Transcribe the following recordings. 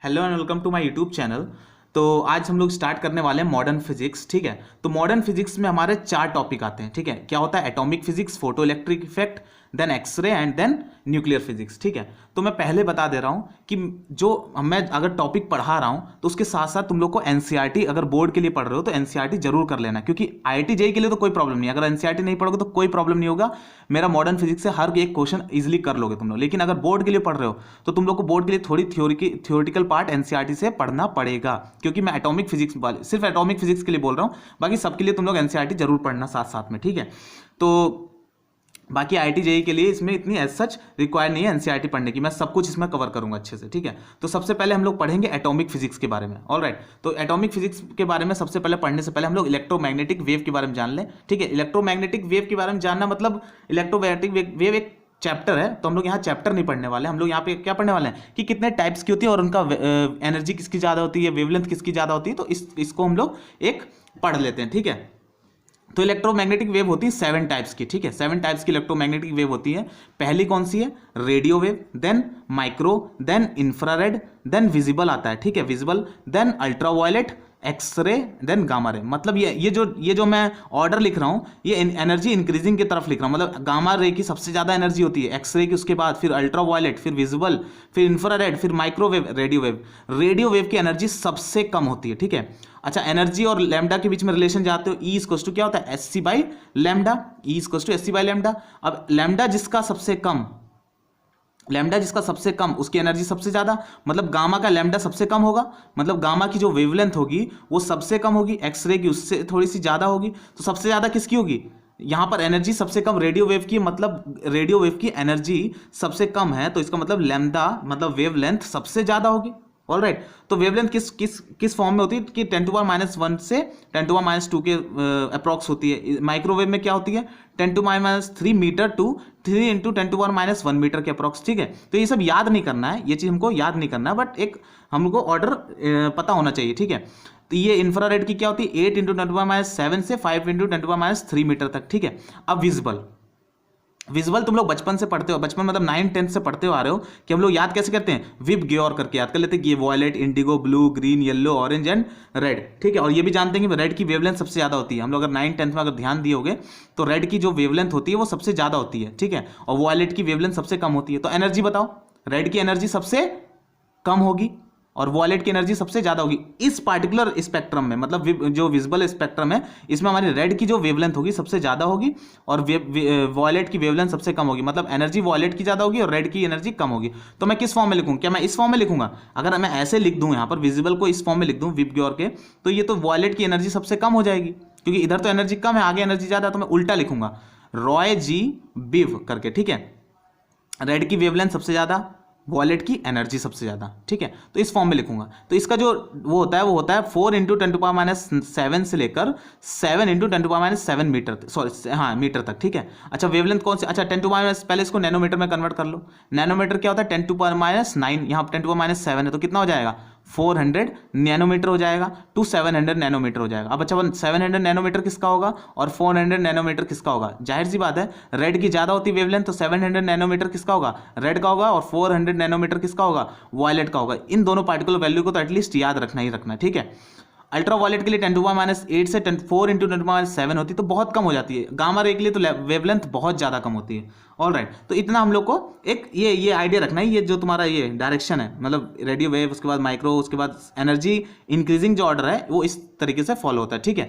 Hello and welcome to my YouTube channel. तो आज हम लोग स्टार्ट करने वाले हैं मॉडर्न फिजिक्स। ठीक है, तो मॉडर्न फिजिक्स में हमारे 4 टॉपिक आते हैं। ठीक है, क्या होता है? Atomic physics, photo electric effect, then x-ray and then nuclear physics. ठीक है, तो मैं पहले बता दे रहा हूं कि जो मैं अगर टॉपिक पढ़ा रहा हूं तो उसके साथ साथ तुम लोग को एनसीईआरटी अगर बोर्ड के लिए पढ़ रहे हो तो एनसीईआरटी जरूर कर लेना, क्योंकि आईआईटी जेईई के लिए तो कोई प्रॉब्लम नहीं। अगर एनसीईआरटी नहीं पढ़ोगे तो कोई प्रॉब्लम नहीं होगा, मेरा मॉडर्न फिजिक्स से हर एक क्वेश्चन इजिली कर लोगे तुम लोग। लेकिन अगर बोर्ड के लिए पढ़ रहे हो तो तुम लोग को बोर्ड के लिए थोड़ी थ्योरेटिकल पार्ट एनसीईआरटी से पढ़ना पड़ेगा, क्योंकि मैं एटॉमिक फिजिक्स वाले सिर्फ एटॉमिक फिजिक्स के लिए बोल रहा हूं, बाकी सबके लिए तुम लोग एनसीईआरटी जरूर पढ़ना साथ साथ में। ठीक है, तो बाकी आईआईटी जेईई के लिए इसमें इतनी एज सच रिक्वायर नहीं है एनसीईआरटी पढ़ने की, मैं सब कुछ इसमें कवर करूंगा अच्छे से। ठीक है, तो सबसे पहले हम लोग पढ़ेंगे एटॉमिक फिजिक्स के बारे में। ऑलराइट, तो एटॉमिक फिजिक्स के बारे में सबसे पहले पढ़ने से पहले हम लोग इलेक्ट्रोमैग्नेटिक वेव के बारे में जान लें। ठीक है, इलेक्ट्रोमैग्नेटिक वेव के बारे में जानना मतलब इलेक्ट्रोमैग्नेटिक वेव एक चैप्टर है, तो हम लोग यहाँ चैप्टर नहीं पढ़ने वाले, हम लोग यहाँ पे क्या पढ़ने वाले हैं कि कितने टाइप्स की होती है और उनका एनर्जी किसकी ज़्यादा होती है, वेवलेंथ किसकी ज़्यादा होती है। तो इसको हम लोग एक पढ़ लेते हैं। ठीक है, तो इलेक्ट्रोमैग्नेटिक वेव होती है 7 टाइप्स की। ठीक है, 7 टाइप्स की इलेक्ट्रोमैग्नेटिक वेव होती है। पहली कौन सी है? Radio wave, then micro, then infrared, then visible आता है। ठीक है, visible, then ultraviolet, x-ray, then gamma ray. मतलब ये जो मैं ऑर्डर लिख रहा हूँ ये एनर्जी इंक्रीजिंग की तरफ लिख रहा हूँ। मतलब गामा रे की सबसे ज़्यादा एनर्जी होती है, एक्सरे की उसके बाद, फिर अल्ट्रावायलेट, फिर विजिबल, फिर इंफ्रारेड, फिर microwave, radio wave. Radio wave की एनर्जी सबसे कम होती है। ठीक है, अच्छा, एनर्जी और लैम्डा के बीच में रिलेशन जानते हो, ई इक्वल्स टू क्या होता है? S C by lambda. E equals to S C by lambda. अब लैम्डा जिसका सबसे कम उसकी एनर्जी सबसे ज्यादा, मतलब गामा का लैम्डा सबसे कम होगा, मतलब गामा की जो वेवलेंथ होगी वो सबसे कम होगी, एक्सरे की उससे थोड़ी सी ज्यादा होगी। तो सबसे ज्यादा किसकी होगी? यहां पर एनर्जी सबसे कम रेडियो वेव की, मतलब रेडियो वेव की एनर्जी सबसे कम है, तो इसका मतलब लैम्डा मतलब वेवलेंथ सबसे ज्यादा होगी। ऑल राइट, तो वेवलेंथ किस फॉर्म में होती है कि 10⁻⁻1 से 10⁻2 के अप्रॉक्स होती है। माइक्रोवेव में क्या होती है? 10⁻3 मीटर टू 3 इंटू 10⁻1 मीटर के अप्रॉक्स। ठीक है, तो ये सब याद नहीं करना है, ये चीज हमको याद नहीं करना है, बट एक हमको ऑर्डर पता होना चाहिए। ठीक है, तो ये इंफ्रारेड की क्या होती है? 8 इंटू 10⁻7 से 5 इंटू 10⁻3 मीटर तक। ठीक है, अब विजुअल तुम लोग बचपन से पढ़ते हो, बचपन मतलब 9th-10th से पढ़ते हो आ रहे हो कि हम लोग याद कैसे करते हैं? विब ग्योर करके याद कर लेते हैं कि ये violet, indigo, blue, green, yellow, orange and red. ठीक है, और ये भी जानते हैं कि रेड की वेवलेंथ सबसे ज्यादा होती है। हम लोग अगर 9th-10th में अगर ध्यान दिए होगे तो रेड की जो वेवलेंथ होती है वो सबसे ज्यादा होती है। ठीक है, और वॉयलेट की वेवलेंथ सबसे कम होती है। तो एनर्जी बताओ, रेड की एनर्जी सबसे कम होगी और वॉयलेट की एनर्जी सबसे ज्यादा होगी इस पार्टिकुलर स्पेक्ट्रम में, मतलब जो विजिबल स्पेक्ट्रम है इसमें हमारी रेड की जो वेवलेंथ होगी सबसे ज्यादा होगी और वॉयलेट की वेवलेंथ सबसे कम होगी, मतलब एनर्जी वॉयलेट की ज्यादा होगी और रेड की एनर्जी कम होगी। तो मैं किस फॉर्म में लिखूं? क्या मैं इस फॉर्म में लिखूंगा? अगर मैं ऐसे लिख दूं, यहां पर विजिबल को इस फॉर्म में लिख दूं विब ग्योर के, तो ये तो वॉयलेट की एनर्जी सबसे कम हो जाएगी, क्योंकि इधर तो एनर्जी कम है, आगे एनर्जी ज्यादा, तो मैं उल्टा लिखूंगा रॉय जी बिव करके। ठीक है, रेड की वेवलेंथ सबसे ज्यादा, वॉलेट की एनर्जी सबसे ज्यादा। ठीक है, तो इस फॉर्म में लिखूंगा। तो इसका जो वो होता है 4 इंटू 10⁻7 से लेकर 7 इंटू 10⁻7 मीटर, सॉरी हाँ मीटर तक। ठीक है, अच्छा वेवलेंथ कौन सी? अच्छा 10⁻, पहले इसको नैनोमीटर में कन्वर्ट कर लो। नैनोमीटर क्या होता है? 10⁻9, यहाँ 10⁻7 है, तो कितना हो जाएगा? 400 नैनोमीटर हो जाएगा टू 700 नैनोमीटर हो जाएगा। अब अच्छा 700 नैनोमीटर किसका होगा और 400 नैनोमीटर किसका होगा? जाहिर सी बात है, रेड की ज्यादा होती वेवलेंथ, तो 700 नैनोमीटर किसका होगा? रेड का होगा, और 400 नैनोमीटर किसका होगा? वॉयलेट का होगा। इन दोनों पार्टिकुलर वैल्यू को तो एटलीस्ट याद रखना ही रखना है। ठीक है, अल्ट्रा वॉलेट के लिए 10⁻8 से 4 इंटू 10⁻7 होती है, तो बहुत कम हो जाती है। गामा रे के लिए तो वेवलेंथ बहुत ज्यादा कम होती है। ऑल राइट, तो इतना हम लोग को एक ये आइडिया रखना है, ये जो तुम्हारा ये डायरेक्शन है, मतलब रेडियो वेव, उसके बाद माइक्रो, उसके बाद एनर्जी इंक्रीजिंग जो ऑर्डर है वो इस तरीके से फॉलो होता है। ठीक है,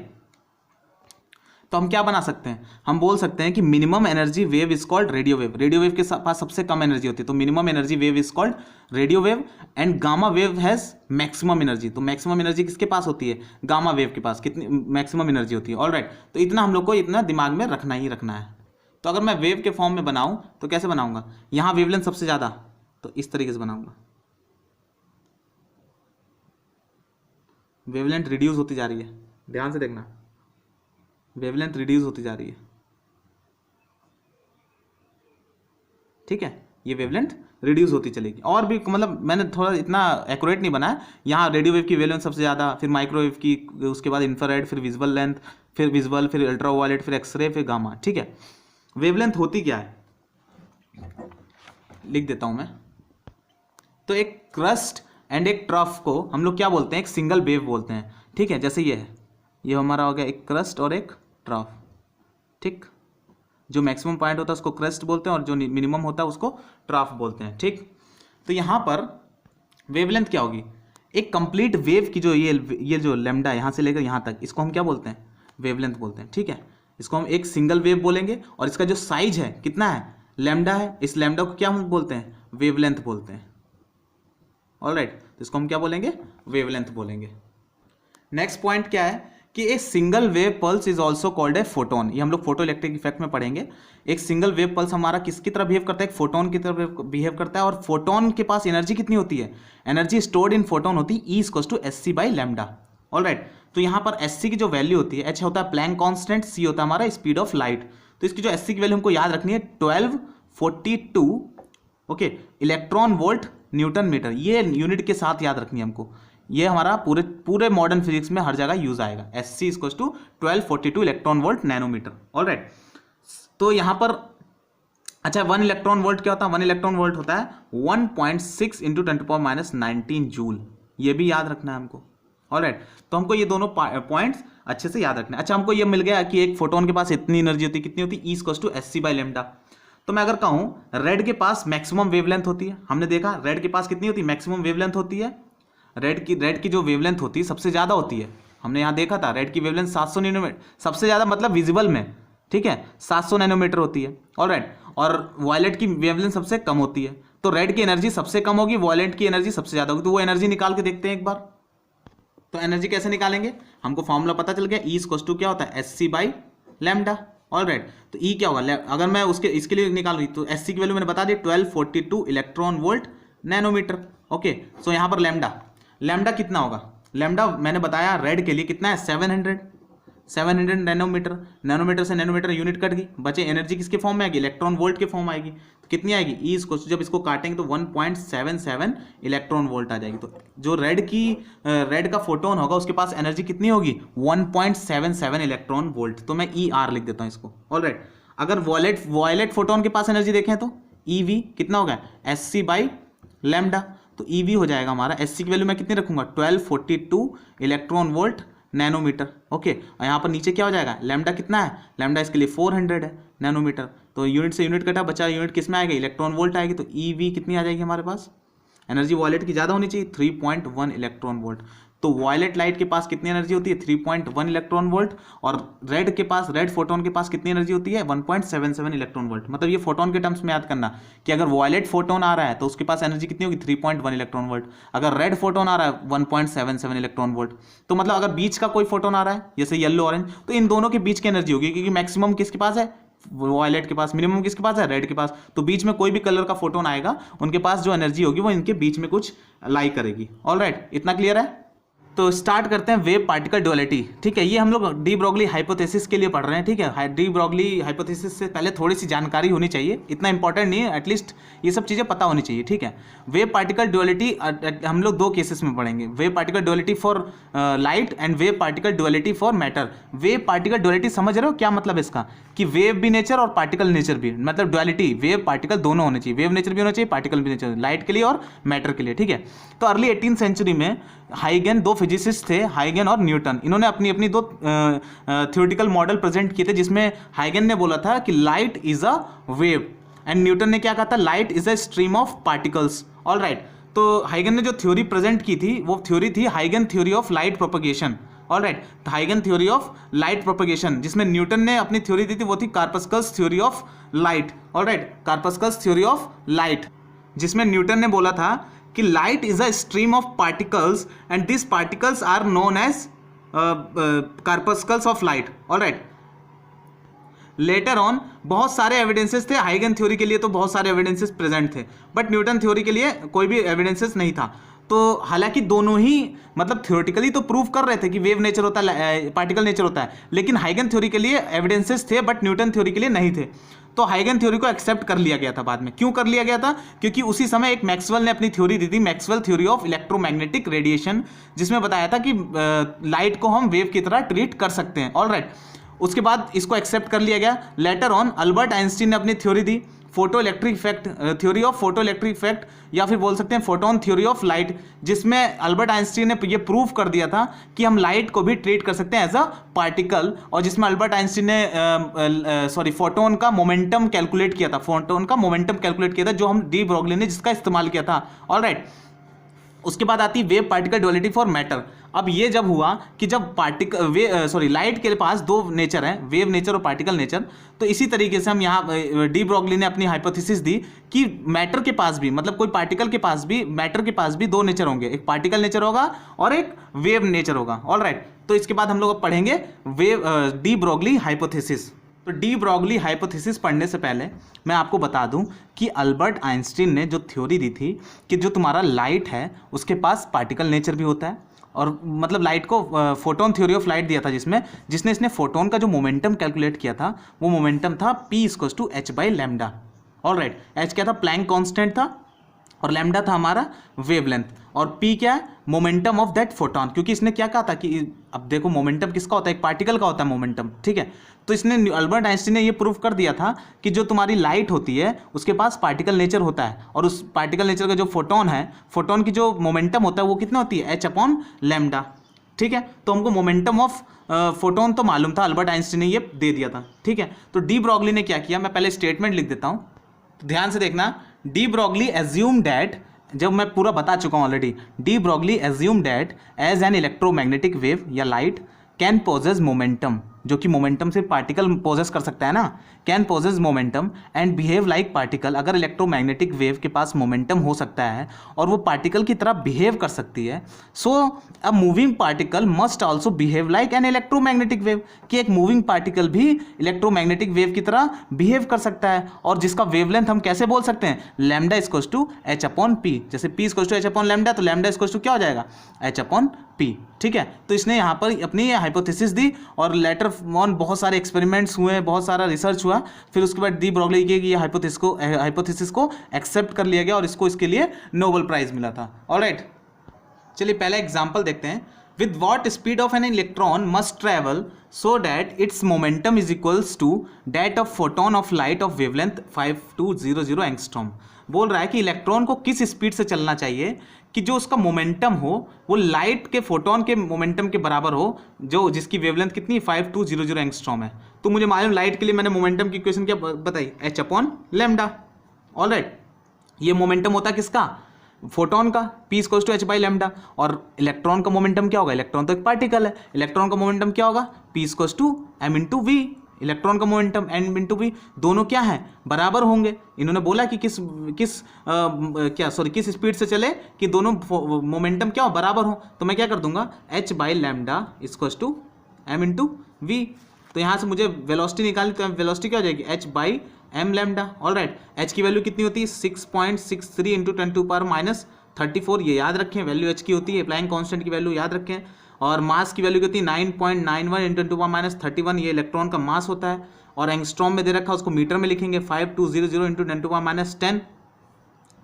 तो हम क्या बना सकते हैं? हम बोल सकते हैं कि minimum energy wave is called radio wave. Radio wave के पास सबसे कम एनर्जी होती है, तो minimum energy wave is called radio wave, and gamma wave has maximum energy. तो मैक्सिमम एनर्जी किसके पास होती है? गामा वेव के पास कितनी मैक्सिमम एनर्जी होती है। ऑल राइट, तो इतना हम लोग को इतना दिमाग में रखना ही रखना है। तो अगर मैं वेव के फॉर्म में बनाऊं तो कैसे बनाऊंगा? यहां वेवलेंथ सबसे ज्यादा, तो इस तरीके से बनाऊंगा, वेवलेंथ रिड्यूस होती जा रही है, ध्यान से देखना, वेवलेंथ रिड्यूस होती जा रही है। ठीक है, ये वेवलेंथ रिड्यूस होती चलेगी। और भी मतलब मैंने थोड़ा इतना एक्यूरेट नहीं बनाया, यहाँ रेडियो वेव की वेवलेंथ सबसे ज़्यादा, फिर माइक्रोवेव की, उसके बाद इंफ्रारेड, फिर विजुअल लेंथ, फिर विजुअल, फिर अल्ट्रावायलेट, फिर एक्सरे, फिर गामा। ठीक है, वेवलेंथ होती क्या है लिख देता हूँ मैं। तो एक क्रस्ट एंड एक ट्रफ को हम लोग क्या बोलते हैं, एक सिंगल वेव बोलते हैं, ठीक है। जैसे ये है, ये हमारा हो गया एक क्रस्ट और एक ट्रफ, ठीक। जो मैक्सिमम पॉइंट होता है उसको क्रस्ट बोलते हैं और जो मिनिमम होता है उसको ट्रफ बोलते हैं, ठीक। तो यहाँ पर वेवलेंथ क्या होगी, एक कंप्लीट वेव की जो ये जो लैम्डा यहाँ से लेकर यहाँ तक, इसको हम क्या बोलते हैं, वेवलेंथ बोलते हैं, ठीक है। इसको हम एक सिंगल वेव बोलेंगे और इसका जो साइज है कितना है, लैम्डा है, इस लैम्डा को क्या हम बोलते हैं, वेवलेंथ बोलते हैं। ऑलराइट, तो इसको हम क्या बोलेंगे, वेवलेंथ बोलेंगे। नेक्स्ट पॉइंट क्या है कि a single wave pulse is also called a photon. ये हम लोग फोटो इलेक्ट्रिक इफेक्ट में पढ़ेंगे। एक सिंगल वेव पल्स हमारा किसकी तरह बिहेव करता है, एक फोटोन की तरह बिहेव करता है। और फोटोन के पास एनर्जी कितनी होती है, एनर्जी स्टोर्ड इन फोटोन होती है E equals to SC by lambda. Alright, तो यहाँ पर SC की जो वैल्यू होती है, H होता है प्लैंक कांस्टेंट, C होता है हमारा स्पीड ऑफ लाइट। तो इसकी जो SC की वैल्यू हमको याद रखनी है 1242 okay electron volt newton metre. ये यूनिट के साथ याद रखनी है हमको। ये हमारा पूरे मॉडर्न फिजिक्स में हर जगह यूज आएगा। SC equals to 1242 electron volt nanometre. Alright, तो यहाँ पर अच्छा 1 इलेक्ट्रॉन वोल्ट क्या होता है, 1 इलेक्ट्रॉन वोल्ट होता है 1.6 इंटू 10⁻⁹ जूल। ये भी याद रखना है हमको। ऑलराइट, तो हमको ये दोनों पॉइंट्स अच्छे से याद रखना है। अच्छा, हमको ये मिल गया कि एक फोटोन के पास इतनी एनर्जी होती है, कितनी होती है, E equals to SC by lambda. तो मैं अगर कहूँ रेड के पास मैक्सिमम वेवलेंथ होती है, हमने देखा रेड के पास कितनी होती है, मैक्सिमम वेवलेंथ होती है। रेड की जो वेवलेंथ होती है सबसे ज़्यादा होती है। हमने यहाँ देखा था रेड की वेवलेंथ 700 नैनोमीटर, सबसे ज़्यादा मतलब विजिबल में, ठीक है, 700 नैनोमीटर होती है। ऑलराइट, और वायलेट की वेवलेंथ सबसे कम होती है। तो रेड की एनर्जी सबसे कम होगी, वायलेट की एनर्जी सबसे ज़्यादा होगी। तो वो एनर्जी निकाल के देखते हैं एक बार। तो एनर्जी कैसे निकालेंगे, हमको फॉर्मूला पता चल गया, E इक्वल्स टू क्या होता है, SC बाई लैम्डा। ऑलराइट, तो E क्या होगा, अगर मैं इसके लिए निकाल रही तो SC की वैल्यू मैंने बता दी 1242 इलेक्ट्रॉन वोल्ट नैनोमीटर। ओके, सो यहाँ पर लैम्डा कितना होगा, लैम्डा मैंने बताया रेड के लिए कितना है 700 नैनोमीटर से नैनोमीटर यूनिट कट गई, बचे एनर्जी किसके फॉर्म में आएगी, इलेक्ट्रॉन वोल्ट के फॉर्म आएगी। तो कितनी आएगी, E इक्वल्स टू जब इसको काटेंगे तो 1.77 इलेक्ट्रॉन वोल्ट आ जाएगी। तो जो रेड का फोटोन होगा उसके पास एनर्जी कितनी होगी, 1.77 इलेक्ट्रॉन वोल्ट। तो मैं ER लिख देता हूँ इसको। ऑलराइट, अगर वॉयलेट फोटोन के पास एनर्जी देखें तो EV कितना होगा, SC बाई लैम्डा। तो EV हो जाएगा हमारा, SC की वैल्यू मैं कितनी रखूंगा, 1242 इलेक्ट्रॉन वोल्ट नैनोमीटर। ओके, और यहाँ पर नीचे क्या हो जाएगा, लैम्डा कितना है, लैम्डा इसके लिए 400 है नैनोमीटर। तो यूनिट से यूनिट कटा, बचा यूनिट किस में आएगा, इलेक्ट्रॉन वोल्ट आएगी। तो EV कितनी आ जाएगी हमारे पास, एनर्जी वॉयलेट की ज़्यादा होनी चाहिए 3.1 इलेक्ट्रॉन वोल्ट। तो वॉयलेट लाइट के पास कितनी एनर्जी होती है, 3.1 इलेक्ट्रॉन वोल्ट। और रेड फोटोन के पास कितनी एनर्जी होती है, 1.77 इलेक्ट्रॉन वोल्ट। मतलब ये फोटोन के टर्म्स में याद करना कि अगर वॉयलेट फोटोन आ रहा है तो उसके पास एनर्जी कितनी होगी, 3.1 इलेक्ट्रॉन वोल्ट। अगर रेड फोटोन आ रहा है 1.77 इलेक्ट्रॉन वोल्ट। तो मतलब अगर बीच का कोई फोटोन आ रहा है जैसे येलो ऑरेंज, तो इन दोनों के बीच की एनर्जी होगी, क्योंकि मैक्सिमम किसके पास है, वॉयलेट के पास, मिनिमम किसके पास है, रेड के पास। तो बीच में कोई भी कलर का फोटोन आएगा, उनके पास जो एनर्जी होगी वो इनके बीच में कुछ लाई करेगी। ऑलराइट, इतना क्लियर है। तो स्टार्ट करते हैं वेव पार्टिकल डुअलिटी। ठीक है, ये हम लोग डी ब्रोगली हाइपोथेसिस के लिए पढ़ रहे हैं। ठीक है, डी ब्रोगली हाइपोथेसिस से पहले थोड़ी सी जानकारी होनी चाहिए, इतना इंपॉर्टेंट नहीं है, एटलीस्ट ये सब चीज़ें पता होनी चाहिए। ठीक है, वेव पार्टिकल डुअलिटी हम लोग दो केसेस में पढ़ेंगे, wave particle duality for light and wave particle duality for matter. Wave particle duality समझ रहे हो क्या मतलब है इसका, कि वेव भी नेचर और पार्टिकल नेचर भी, मतलब डुअलिटी, वेव पार्टिकल दोनों होने चाहिए, वेव नेचर भी होना चाहिए, पार्टिकल भी नेचर, लाइट के लिए और मैटर के लिए। ठीक है, तो अर्ली 18th सेंचुरी में हाइगन, दो फिजिसिस्ट थे, हाइगन और न्यूटन, इन्होंने अपनी अपनी दो थ्योरेटिकल मॉडल प्रेजेंट किए थे, जिसमें हाइगन ने बोला था कि light is a wave and Newton ने क्या कहा था, light is a stream of particles. All right, तो हाइगन ने जो थ्योरी प्रेजेंट की थी वो थ्योरी थी हाइगन theory of light propagation. All right, हाइगन theory of light propagation, जिसमें न्यूटन ने अपनी थ्योरी दी थी वो थी कार्पस्कल्स theory of light. All right, कार्पस्कल्स theory of light, जिसमें न्यूटन ने बोला था कि light is a stream of particles and this particles are known as कार्पस्कल्स of light. Alright, later on बहुत सारे एविडेंसेस थे, हाइगन थ्योरी के लिए तो बहुत सारे एविडेंसेस प्रेजेंट थे, बट न्यूटन थ्योरी के लिए कोई भी एविडेंसेस नहीं था। तो हालांकि दोनों ही मतलब थ्योरेटिकली तो प्रूव कर रहे थे कि वेव नेचर होता है, पार्टिकल नेचर होता है, लेकिन हाइगन थ्योरी के लिए एविडेंसेस थे बट न्यूटन थ्योरी के लिए नहीं थे। तो हाइगन थ्योरी को एक्सेप्ट कर लिया गया था बाद में। क्यों कर लिया गया था, क्योंकि उसी समय एक मैक्सवेल ने अपनी थ्योरी दी थी, Maxwell theory of electromagnetic radiation, जिसमें बताया था कि लाइट को हम वेव की तरह ट्रीट कर सकते हैं। ऑलराइट, उसके बाद इसको एक्सेप्ट कर लिया गया। लेटर ऑन अल्बर्ट आइंस्टीन ने अपनी theory the, photo electric effect, theory of photo electric effect, या फिर बोल सकते हैं फोटोन थ्योरी ऑफ लाइट, जिसमें अल्बर्ट आइंस्टीन ने ये प्रूव कर दिया था कि हम लाइट को भी ट्रीट कर सकते हैं एज अ पार्टिकल, और जिसमें अल्बर्ट आइंस्टीन ने फोटोन का मोमेंटम कैलकुलेट किया था, फोटोन का मोमेंटम कैलकुलेट किया था, जो हम डी ब्रोगली ने जिसका इस्तेमाल किया था। ऑलराइट, उसके बाद आती है wave particle duality for matter. अब ये जब हुआ कि जब लाइट के पास दो नेचर है, वेव नेचर और पार्टिकल नेचर, तो इसी तरीके से हम यहाँ डी ब्रोगली ने अपनी हाइपोथेसिस दी कि मैटर के पास भी, मतलब कोई पार्टिकल के पास भी, मैटर के पास भी दो नेचर होंगे, एक पार्टिकल नेचर होगा और एक वेव नेचर होगा। ऑलराइट, तो इसके बाद हम लोग अब पढ़ेंगे डी ब्रोगली हाइपोथेसिस। तो डी ब्रोगली हाइपोथेसिस पढ़ने से पहले मैं आपको बता दूं कि अल्बर्ट आइंस्टीन ने जो थ्योरी दी थी कि जो तुम्हारा लाइट है उसके पास पार्टिकल नेचर भी होता है, और मतलब लाइट को फोटोन थ्योरी ऑफ लाइट दिया था, जिसने इसने फोटोन का जो मोमेंटम कैलकुलेट किया था वो मोमेंटम था p=h/λ। ऑलराइट, h क्या था, प्लैंक कांस्टेंट था, और लैम्डा था हमारा वेवलेंथ, और p क्या है, मोमेंटम ऑफ दैट फोटोन। क्योंकि इसने क्या कहा था कि अब देखो मोमेंटम किसका होता है, एक पार्टिकल का होता है मोमेंटम, ठीक है। तो इसने अल्बर्ट आइंस्टीन ने ये प्रूव कर दिया था कि जो तुम्हारी लाइट होती है उसके पास पार्टिकल नेचर होता है, और उस पार्टिकल नेचर का जो फोटोन है, फोटोन की जो मोमेंटम होता है वो कितना होती है, h/λ, ठीक है। तो हमको मोमेंटम ऑफ फोटोन तो मालूम था, अल्बर्ट आइंस्टीन ने ये दे दिया था, ठीक है। तो डी ब्रोगली ने क्या किया, मैं पहले स्टेटमेंट लिख देता हूँ, तो ध्यान से देखना। डी ब्रोगली एज्यूम दैट, जब मैं पूरा बता चुका हूँ already, de Broglie assume that as an electromagnetic wave या लाइट कैन पोजेस मोमेंटम, जो कि मोमेंटम से पार्टिकल पोजेस कर सकता है ना, can possess momentum and behave like particle. अगर इलेक्ट्रोमैग्नेटिक वेव के पास मोमेंटम हो सकता है और वो पार्टिकल की तरह बिहेव कर सकती है, so a moving particle must also behave like an electromagnetic wave, कि एक मूविंग पार्टिकल भी इलेक्ट्रोमैग्नेटिक वेव की तरह बिहेव कर सकता है, और जिसका वेवलेंथ हम कैसे बोल सकते हैं, लैम्डा इक्वल्स टू h/p। जैसे p इक्वल्स टू h/λ, तो लैम्डा इक्वल्स टू क्या हो जाएगा, h/p, ठीक है। तो इसने यहाँ पर अपनी हाइपोथेसिस दी, और लेटर ऑन बहुत सारे एक्सपेरिमेंट्स हुए, बहुत सारा रिसर्च हुआ, फिर उसके बाद डी ब्रोगली की ये हाइपोथेसिस को एक्सेप्ट कर लिया गया, और इसको इसके लिए नोबेल प्राइज मिला था। ऑलराइट, चलिए पहला एग्जांपल देखते हैं। With what speed of an electron must travel so that its momentum is equals to that of photon of light of wavelength 5200 angstrom. बोल रहा है कि इलेक्ट्रॉन को किस स्पीड से चलना चाहिए कि जो उसका मोमेंटम हो वो लाइट के फोटोन के मोमेंटम के बराबर हो, जो जिसकी वेवलेंथ कितनी 5200 एंगस्ट्रॉम है। तो मुझे मालूम लाइट के लिए मैंने मोमेंटम की इक्वेशन क्या बताई, h/λ। ऑलराइट, ये मोमेंटम होता है किसका, फोटोन का, p = h/λ, और इलेक्ट्रॉन का मोमेंटम क्या होगा, इलेक्ट्रॉन तो एक पार्टिकल है, इलेक्ट्रॉन का मोमेंटम क्या होगा, p = m/v। इलेक्ट्रॉन का मोमेंटम m/v दोनों क्या है, बराबर होंगे। इन्होंने बोला कि किस स्पीड से चले कि दोनों मोमेंटम क्या हो, बराबर हो। तो मैं क्या कर दूंगा, h/λ = m/v। तो यहाँ से मुझे वेलोसिटी निकालनी, तो वेलोसिटी क्या हो जाएगी, h/mλ। ऑलराइट, h की वैल्यू कितनी होती है, 6.63 × 10⁻34। ये याद रखें, वैल्यू h की होती है, प्लैंक कांस्टेंट की वैल्यू याद रखें। और मास की वैल्यू कितनी, 9.91 × 10⁻31, ये इलेक्ट्रॉन का मास होता है, और एंगस्ट्रॉम में दे रखा है, उसको मीटर में लिखेंगे 5200 × 10⁻10।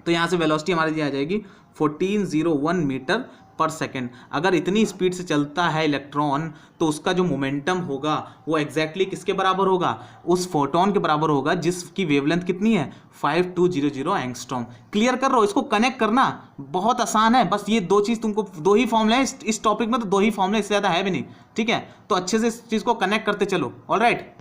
तो यहाँ से वेलोसिटी हमारी आ जाएगी 1401 मीटर पर सेकेंड। अगर इतनी स्पीड से चलता है इलेक्ट्रॉन, तो उसका जो मोमेंटम होगा वो एग्जैक्टली किसके बराबर होगा, उस फोटोन के बराबर होगा जिसकी वेवलेंथ कितनी है, 5200 एंगस्ट्रॉम। क्लियर कर रहे हो, इसको कनेक्ट करना बहुत आसान है, बस ये दो चीज़ तुमको, दो ही फॉर्मूले हैं इस टॉपिक में, तो दो ही फॉर्मूले, इससे ज़्यादा है भी नहीं, ठीक है। तो अच्छे से इस चीज़ को कनेक्ट करते चलो। ऑलराइट,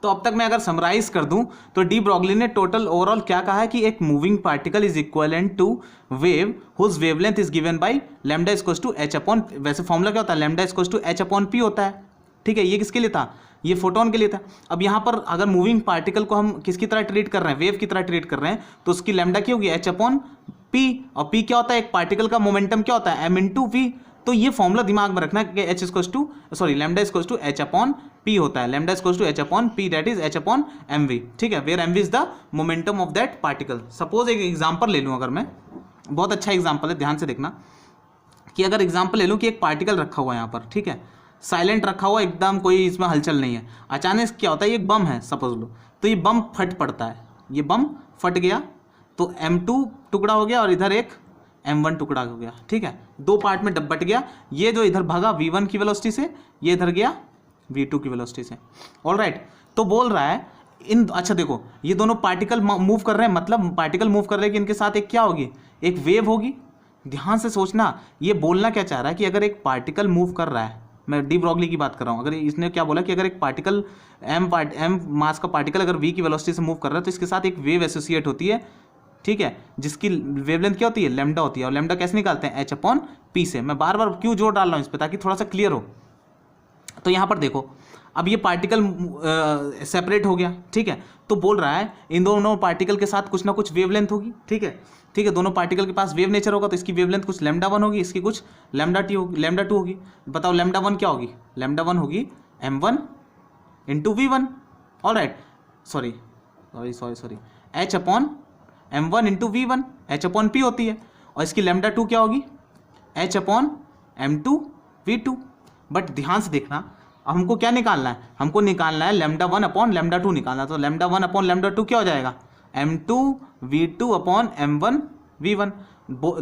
तो अब तक मैं अगर समराइज कर दूं तो डी ब्रोगली ने टोटल ओवरऑल क्या कहा है कि एक moving particle is equivalent to wave whose wavelength is given by lambda equals to h/, वैसे फॉर्मूला क्या होता है, लैम्डा इक्वल्स टू h/p होता है, ठीक है। ये किसके लिए था, ये फोटोन के लिए था। अब यहाँ पर अगर मूविंग पार्टिकल को हम किसकी तरह ट्रीट कर रहे हैं, वेव की तरह ट्रीट कर रहे हैं, तो उसकी लैम्डा क्या होगी, h/p, और p क्या होता है, एक पार्टिकल का मोमेंटम क्या होता है, m/v। तो ये फॉर्मूला दिमाग में रखना कि लैम्डा इक्वल्स टू h/p होता है, lambda equals to h/p, that is h/mv, ठीक है, where mv is the momentum of that particle. Suppose एक एग्जांपल ले लूँ, अगर मैं, बहुत अच्छा एग्जांपल है, ध्यान से देखना, कि अगर एग्जांपल ले लूँ कि एक पार्टिकल रखा हुआ है यहाँ पर, ठीक है, साइलेंट रखा हुआ, एकदम कोई इसमें हलचल नहीं है, अचानक क्या होता है, ये एक बम है सपोज लो, तो ये बम फट पड़ता है, ये बम फट गया, तो m2 टुकड़ा हो गया और इधर एक m1 टुकड़ा हो गया, ठीक है, दो पार्ट में बट गया। ये जो इधर भागा v1 की वेलोसिटी से, ये इधर गया v2 की वेलोसिटी से। ऑलराइट, तो बोल रहा है इन अच्छा देखो, ये दोनों पार्टिकल मूव कर रहे हैं, मतलब पार्टिकल मूव कर रहे हैं कि इनके साथ एक क्या होगी, एक वेव होगी। ध्यान से सोचना, ये बोलना क्या चाह रहा है कि अगर एक पार्टिकल मूव कर रहा है, मैं डी ब्रॉगली की बात कर रहा हूँ, अगर इसने क्या बोला कि अगर एक पार्टिकल एम मास का पार्टिकल अगर वी की वेलोसिटी से मूव कर रहा है तो इसके साथ एक वेव एसोसिएट होती है, ठीक है, जिसकी वेवलेंथ क्या होती है, लैम्डा होती है। और लैम्डा कैसे निकालते हैं, एच अपॉन पी से। मैं बार बार क्यों जोर डाल रहा हूँ इस पर, ताकि थोड़ा सा क्लियर हो। तो यहाँ पर देखो, अब ये पार्टिकल सेपरेट हो गया, ठीक है, तो बोल रहा है इन दोनों पार्टिकल के साथ कुछ ना कुछ वेवलेंथ होगी, ठीक है, ठीक है, दोनों पार्टिकल के पास वेव नेचर होगा, तो इसकी वेवलेंथ कुछ लैम्डा 1 होगी, इसकी कुछ लैम्डा 2 होगी, लैम्डा 2 होगी। बताओ लैम्डा 1 क्या होगी, लैम्डा 1 होगी m1 into v1, alright, sorry h upon m1 into v1, h upon p होती है, और इसकी लैम्डा 2 क्या होगी, h upon m2 v2। But ध्यान से देखना, हमको क्या निकालना है, हमको निकालना है लैम्डा 1 अपॉन लैम्डा 2 निकालना। तो लैम्डा 1 अपॉन लैम्डा 2 क्या हो जाएगा, m2 v2 upon m1 v1।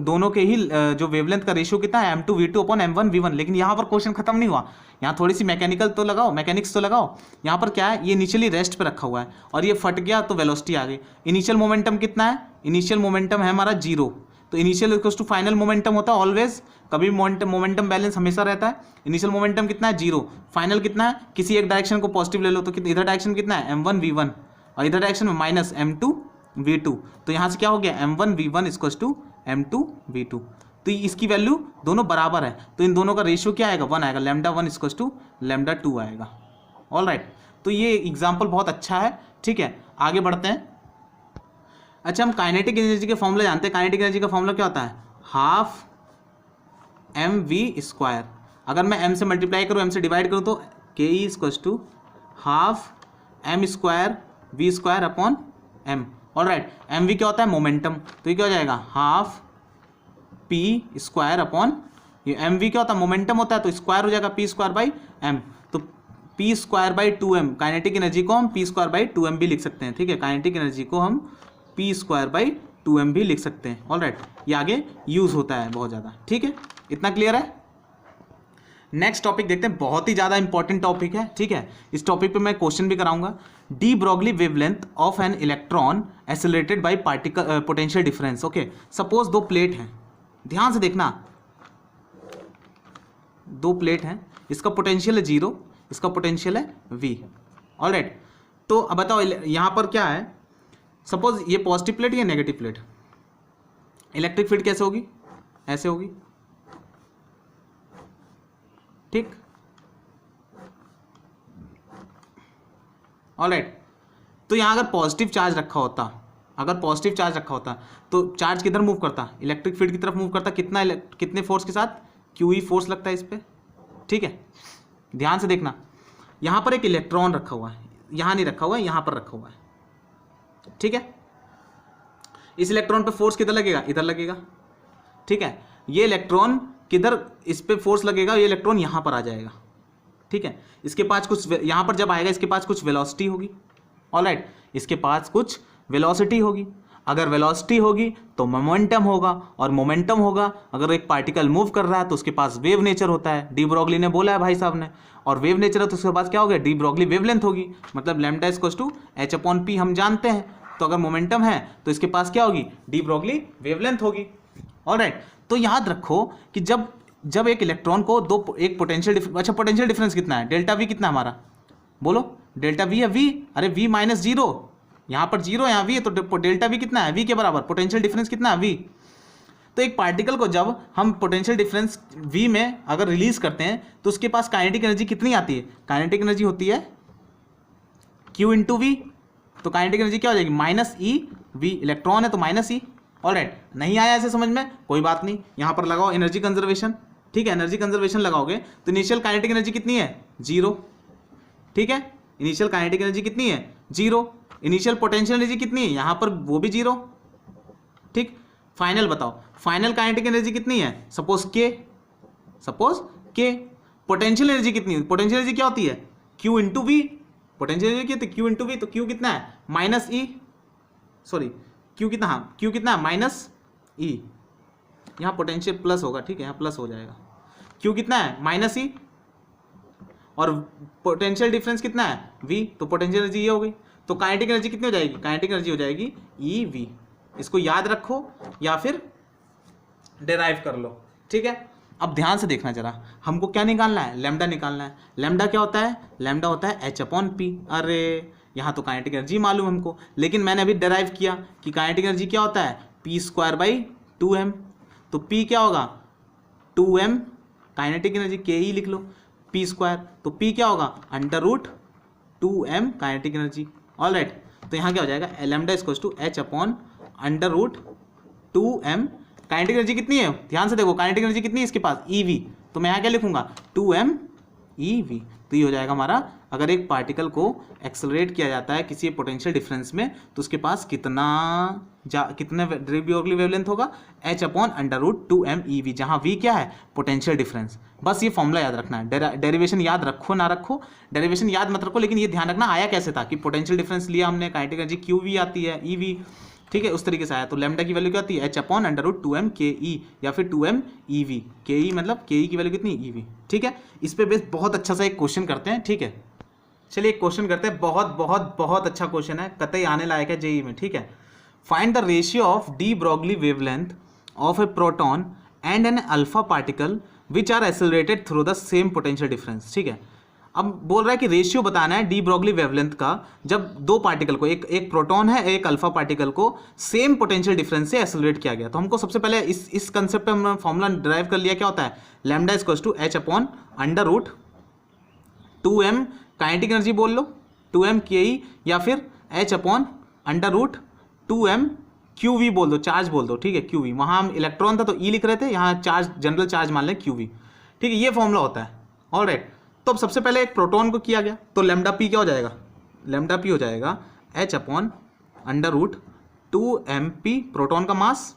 दोनों के ही जो वेवलेंथ का रेशियो कितना है, m2 v2 upon m1 v1। लेकिन यहाँ पर क्वेश्चन खत्म नहीं हुआ, यहाँ थोड़ी सी मैकेनिक्स तो लगाओ। यहाँ पर क्या है, ये इनिशियली रेस्ट पे रखा हुआ है और ये फट गया तो वेलोसिटी आ गई। इनिशियल मोमेंटम कितना है, इनिशियल मोमेंटम है हमारा 0। तो initial equals to final momentum होता है ऑलवेज, कभी मोमेंटम बैलेंस हमेशा रहता है। इनिशियल मोमेंटम कितना है, 0। फाइनल कितना है, किसी एक डायरेक्शन को पॉजिटिव ले लो तो इधर डायरेक्शन कितना है, m1 v1, और इधर डायरेक्शन में माइनस m2 v2। तो यहाँ से क्या हो गया, m1 v1 equals to m2 v2। तो इसकी वैल्यू दोनों बराबर है, तो इन दोनों का रेशियो क्या आएगा, 1 आएगा, लैम्डा 1 इक्वल्स टू लैम्डा 2 आएगा। ऑलराइट, तो ये एग्जाम्पल बहुत अच्छा है, ठीक है, आगे बढ़ते हैं। अच्छा, हम काइनेटिक एनर्जी के फॉर्मूला जानते हैं। काइनेटिक एनर्जी का फॉर्मूला क्या होता है, हाफ mv स्क्वायर। अगर मैं m से मल्टीप्लाई करूँ, m से डिवाइड करूँ तो K E equals to half m square v square upon m। Alright, mv क्या होता है, मोमेंटम, तो ये क्या हो जाएगा, हाफ p स्क्वायर अपॉन, ये mv क्या होता है, मोमेंटम होता है, तो स्क्वायर हो जाएगा p स्क्वायर बाई m। तो p square by 2m, kinetic energy को हम p स्क्वायर बाई 2m भी लिख सकते हैं, ठीक है, काइनेटिक एनर्जी को हम p स्क्वायर बाई 2m भी लिख सकते हैं। ऑलराइट, ये आगे यूज होता है बहुत ज़्यादा, ठीक है, इतना क्लियर है। नेक्स्ट टॉपिक देखते हैं, बहुत ही ज़्यादा इंपॉर्टेंट टॉपिक है, ठीक है, इस टॉपिक पे मैं क्वेश्चन भी कराऊंगा। De Broglie wavelength of an electron accelerated by particle potential difference. Okay, suppose दो प्लेट हैं, ध्यान से देखना, दो प्लेट हैं, इसका पोटेंशियल है 0, इसका पोटेंशियल है v। ऑलराइट, तो अब बताओ यहाँ पर क्या है, सपोज ये पॉजिटिव प्लेट या नेगेटिव प्लेट, इलेक्ट्रिक फील्ड कैसे होगी, ऐसे होगी, ठीक। ऑलराइट, तो यहाँ अगर पॉजिटिव चार्ज रखा होता, अगर पॉजिटिव चार्ज रखा होता तो चार्ज किधर मूव करता, इलेक्ट्रिक फील्ड की तरफ मूव करता। कितने फोर्स के साथ, QE फोर्स लगता है इस पर, ठीक है। ध्यान से देखना, यहाँ पर एक इलेक्ट्रॉन रखा हुआ है, यहाँ नहीं रखा हुआ है, यहाँ पर रखा हुआ है, ठीक है। इस इलेक्ट्रॉन पे फोर्स किधर लगेगा, इधर लगेगा, ठीक है। ये इलेक्ट्रॉन किधर, इस पे फोर्स लगेगा, ये इलेक्ट्रॉन यहाँ पर आ जाएगा, ठीक है। इसके पास कुछ, यहाँ पर जब आएगा इसके पास कुछ वेलोसिटी होगी। ऑलराइट, इसके पास कुछ वेलोसिटी होगी। अगर वेलोसिटी होगी तो मोमेंटम होगा, और मोमेंटम होगा, अगर एक पार्टिकल मूव कर रहा है तो उसके पास वेव नेचर होता है, डी ब्रॉगली ने बोला है भाई साहब ने, और वेव नेचर है तो उसके पास क्या हो गया, डी ब्रॉगली वेवलेंथ होगी, मतलब lambda equals to h upon p हम जानते हैं। तो अगर मोमेंटम है तो इसके पास क्या होगी, डी ब्रॉगली वेवलेंथ होगी। ऑलराइट, तो याद रखो कि जब एक इलेक्ट्रॉन को एक पोटेंशियल, अच्छा पोटेंशियल डिफरेंस कितना है, डेल्टा वी कितना हमारा, बोलो, डेल्टा वी है v, अरे v माइनस 0, यहाँ पर 0 यहाँ v है, तो डेल्टा वी कितना है, v के बराबर, पोटेंशियल डिफरेंस कितना है, v। तो एक पार्टिकल को जब हम पोटेंशियल डिफरेंस v में अगर रिलीज करते हैं तो उसके पास काइनेटिक एनर्जी कितनी आती है, काइनेटिक एनर्जी होती है q इंटू वी। तो काइनेटिक एनर्जी क्या हो जाएगी, माइनस ई वी, इलेक्ट्रॉन है तो माइनस ई। ऑलराइट, नहीं आया ऐसे समझ में, कोई बात नहीं, यहाँ पर लगाओ एनर्जी कंजर्वेशन, ठीक है, एनर्जी कंजर्वेशन लगाओगे तो इनिशियल काइनेटिक एनर्जी कितनी है, 0, ठीक है। इनिशियल काइनेटिक एनर्जी कितनी है, 0। इनिशियल पोटेंशियल एनर्जी कितनी है, यहाँ पर वो भी 0, ठीक। फाइनल बताओ, फाइनल काइनेटिक एनर्जी कितनी है, सपोज के। पोटेंशियल एनर्जी कितनी है, पोटेंशियल एनर्जी क्या होती है, Q इंटू वी, पोटेंशियल एनर्जी क्या होती है, Q इंटू वी। तो Q कितना है, माइनस ई, सॉरी Q कितना, हाँ Q कितना है, माइनस ई, यहाँ पोटेंशियल प्लस होगा, ठीक है, यहाँ प्लस हो जाएगा। Q कितना है, माइनस ई। और पोटेंशियल डिफरेंस कितना है v, तो पोटेंशियल एनर्जी ये हो गई। तो काइनेटिक एनर्जी कितनी हो जाएगी, काइनेटिक एनर्जी हो जाएगी EV। इसको याद रखो या फिर डेराइव कर लो, ठीक है। अब ध्यान से देखना जरा, हमको क्या निकालना है, लैम्डा निकालना है। लैम्डा क्या होता है, लैम्डा होता है H/P। अरे यहाँ तो काइनेटिक एनर्जी मालूम हमको, लेकिन मैंने अभी डेराइव किया कि काइनेटिक एनर्जी क्या होता है P²/2m। तो P क्या होगा 2m, काइनेटिक एनर्जी Ke लिख लो P², तो P क्या होगा √2m kinetic energy. All right, तो यहाँ क्या हो जाएगा lambda equals to H/√2m। Kinetic energy कितनी है, ध्यान से देखो काइनेटिक एनर्जी कितनी है इसके पास EV, तो मैं यहाँ क्या लिखूंगा 2m EV। तो ये हो जाएगा हमारा, अगर एक पार्टिकल को एक्सेलरेट किया जाता है किसी पोटेंशियल डिफरेंस में तो उसके पास कितने डी ब्रोगली वेवलेंथ होगा H/√2m EV, जहाँ V क्या है पोटेंशियल डिफरेंस। बस ये फॉर्मूला याद रखना है, डेरिवेशन याद रखो ना रखो, डेरिवेशन याद मत रखो, लेकिन ये ध्यान रखना आया कैसे था कि पोटेंशियल डिफरेंस लिया हमने, काइनेटिक एनर्जी QV आती है EV, ठीक है, उस तरीके से आया। तो लैम्डा की वैल्यू क्या होती है H/√2m Ke या फिर 2m EV। Ke मतलब Ke की वैल्यू कितनी EV, ठीक है। इस पे बेस बहुत अच्छा सा एक क्वेश्चन करते हैं, ठीक है। चलिए एक क्वेश्चन करते हैं, बहुत बहुत बहुत अच्छा क्वेश्चन है, कतई आने लायक है जेईई में, ठीक है। Find the ratio of de Broglie wavelength of a proton and an alpha particle which are accelerated through the same potential difference, ठीक है। अब बोल रहा है कि रेशियो बताना है डी ब्रोगली वेवलेंथ का, जब दो पार्टिकल को, एक प्रोटॉन है एक अल्फा पार्टिकल को सेम पोटेंशियल डिफरेंस से एक्सेलरेट किया गया। तो हमको सबसे पहले इस कंसेप्ट पे हमने फॉर्मूला ड्राइव कर लिया, क्या होता है lambda equals to H/√2m kinetic energy बोल लो 2m Ke या फिर H/√2m QV बोल दो, चार्ज बोल दो, ठीक है QV। वहाँ हम इलेक्ट्रॉन था तो E लिख रहे थे, यहाँ चार्ज जनरल चार्ज मान लें QV, ठीक है। ये फॉर्मूला होता है, ऑल राइट। तो अब सबसे पहले एक प्रोटॉन को किया गया तो लैम्डा P क्या हो जाएगा, लैम्डा P हो जाएगा H/√2mp प्रोटॉन का मास,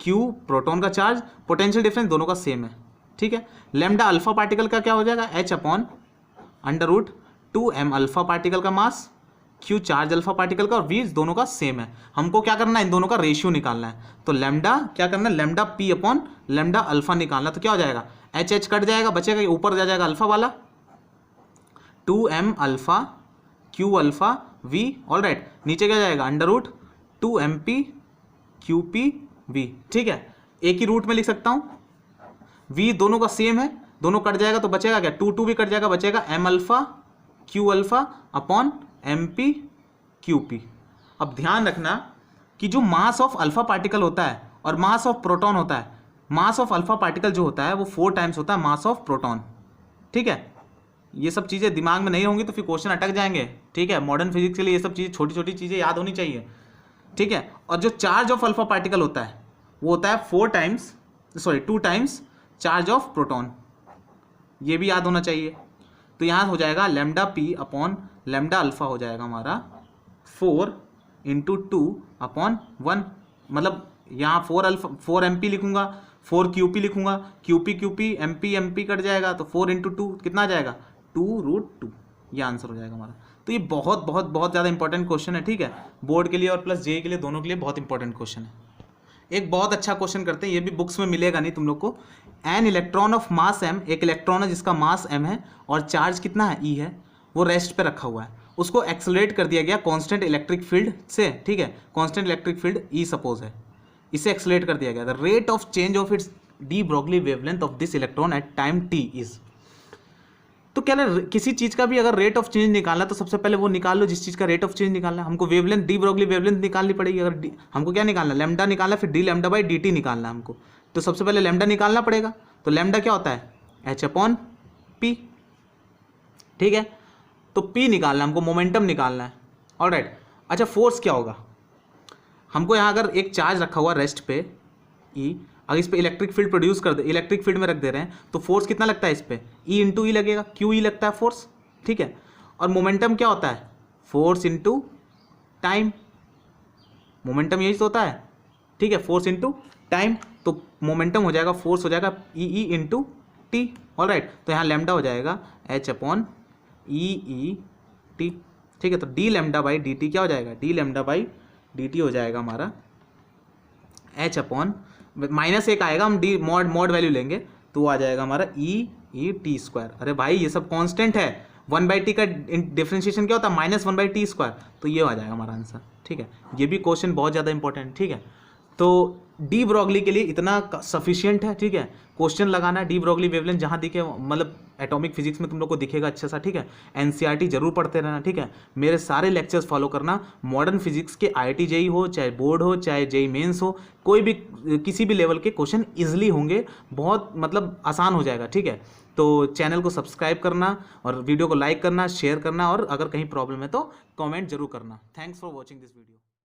Q प्रोटॉन का चार्ज, पोटेंशियल डिफरेंस दोनों का सेम है, ठीक है। लैम्डा अल्फा पार्टिकल का क्या हो जाएगा H/√2m अल्फा पार्टिकल का मास, Q चार्ज अल्फा पार्टिकल का, और V दोनों का सेम है। हमको क्या करना है, इन दोनों का रेशियो निकालना है। तो लैम्डा क्या करना है, लैम्डा P/लैम्डा अल्फा निकालना। तो क्या हो जाएगा H कट जाएगा, बचेगा ऊपर जा जाएगा अल्फा वाला 2m alpha Q alpha V, all right. नीचे क्या जाएगा √2mp QP V, ठीक है। एक ही रूट में लिख सकता हूँ, V दोनों का सेम है, दोनों कट जाएगा तो बचेगा क्या 2 भी कट जाएगा, बचेगा m alpha Q alpha upon MP QP। अब ध्यान रखना कि जो मास ऑफ अल्फा पार्टिकल होता है और मास ऑफ प्रोटॉन होता है, मास ऑफ अल्फा पार्टिकल जो होता है वो 4 टाइम्स होता है मास ऑफ प्रोटॉन, ठीक है। ये सब चीज़ें दिमाग में नहीं होंगी तो फिर क्वेश्चन अटक जाएंगे, ठीक है। मॉडर्न फिजिक्स के लिए ये सब चीज़ें छोटी छोटी चीज़ें याद होनी चाहिए, ठीक है। और जो चार्ज ऑफ अल्फा पार्टिकल होता है वो होता है 2 टाइम्स चार्ज ऑफ प्रोटॉन, ये भी याद होना चाहिए। तो यहाँ हो जाएगा lambda P upon lambda alpha हो जाएगा हमारा 4 × 2/1, मतलब यहाँ 4 MP लिखूंगा, 4 QP लिखूंगा, QP MP कट जाएगा तो 4 × 2 कितना आ जाएगा 2√2, ये आंसर हो जाएगा हमारा। तो ये बहुत बहुत बहुत ज़्यादा इंपॉर्टेंट क्वेश्चन है, ठीक है, बोर्ड के लिए और प्लस जेईई के लिए, दोनों के लिए बहुत इंपॉर्टेंट क्वेश्चन है। एक बहुत अच्छा क्वेश्चन करते हैं, ये भी बुक्स में मिलेगा नहीं तुम लोग को। An electron of mass m, एक इलेक्ट्रॉन है जिसका मास m है और चार्ज कितना है E है, वो रेस्ट पे रखा हुआ है, उसको एक्सेलरेट कर दिया गया कांस्टेंट इलेक्ट्रिक फील्ड से, ठीक है। Constant electric field E suppose है, इसे एक्सेलरेट कर दिया गया। The rate of change of its de Broglie wavelength of this electron at time t is. तो क्या ना, किसी चीज़ का भी अगर रेट ऑफ चेंज निकालना तो सबसे पहले वो निकाल लो जिस चीज़ का रेट ऑफ चेंज निकालना है। हमको वेवलेंथ डी ब्रोगली वेवलेंथ निकालनी पड़ेगी। अगर हमको क्या निकालना है, लैम्डा निकालना, फिर डी लैम्डा बाई dt निकालना है हमको। तो सबसे पहले लैम्डा निकालना पड़ेगा। तो लैम्डा क्या होता है H/P, ठीक है। तो P निकालना, हमको मोमेंटम निकालना है, ऑलराइट। अच्छा फोर्स क्या होगा, हमको यहाँ अगर एक चार्ज रखा हुआ रेस्ट पे E, अगर इस पर इलेक्ट्रिक फील्ड प्रोड्यूस कर दे, इलेक्ट्रिक फील्ड में रख दे रहे हैं तो फोर्स कितना लगता है इस पर E × E लगेगा, QE लगता है फोर्स, ठीक है। और मोमेंटम क्या होता है फोर्स × टाइम, मोमेंटम यही तो होता है, ठीक है, फोर्स × टाइम। तो मोमेंटम हो जाएगा, फोर्स हो जाएगा E × T, ऑलराइट। तो यहाँ लैम्डा हो जाएगा H/E T, ठीक है। तो डी लैम्डा बाई dt क्या हो जाएगा, डी लैम्डा बाई dt हो जाएगा हमारा H/ -1 आएगा, हम डी मॉड वैल्यू लेंगे तो वो आ जाएगा हमारा E ई टी स्क्वायर। अरे भाई ये सब कांस्टेंट है, 1/t का डिफरेंशिएशन क्या होता है, -1/t स्क्वायर, तो ये आ जाएगा हमारा आंसर। ठीक है, ये भी क्वेश्चन बहुत ज़्यादा इंपॉर्टेंट। ठीक है, तो डी ब्रॉगली के लिए इतना सफिशियंट है। ठीक है, क्वेश्चन लगाना है डी ब्रॉगली वेवलेंथ जहाँ दिखे, मतलब एटॉमिक फिजिक्स में तुम लोग को दिखेगा अच्छा सा। ठीक है, एनसीईआरटी जरूर पढ़ते रहना। ठीक है, मेरे सारे लेक्चर्स फॉलो करना। मॉडर्न फिजिक्स के आईआईटी जेईई हो, चाहे बोर्ड हो, चाहे जेईई मेंस हो, कोई भी किसी भी लेवल के क्वेश्चन इजिली होंगे, बहुत मतलब आसान हो जाएगा। ठीक है, तो चैनल को सब्सक्राइब करना और वीडियो को लाइक करना, शेयर करना, और अगर कहीं प्रॉब्लम है तो कमेंट जरूर करना। Thanks for watching this video.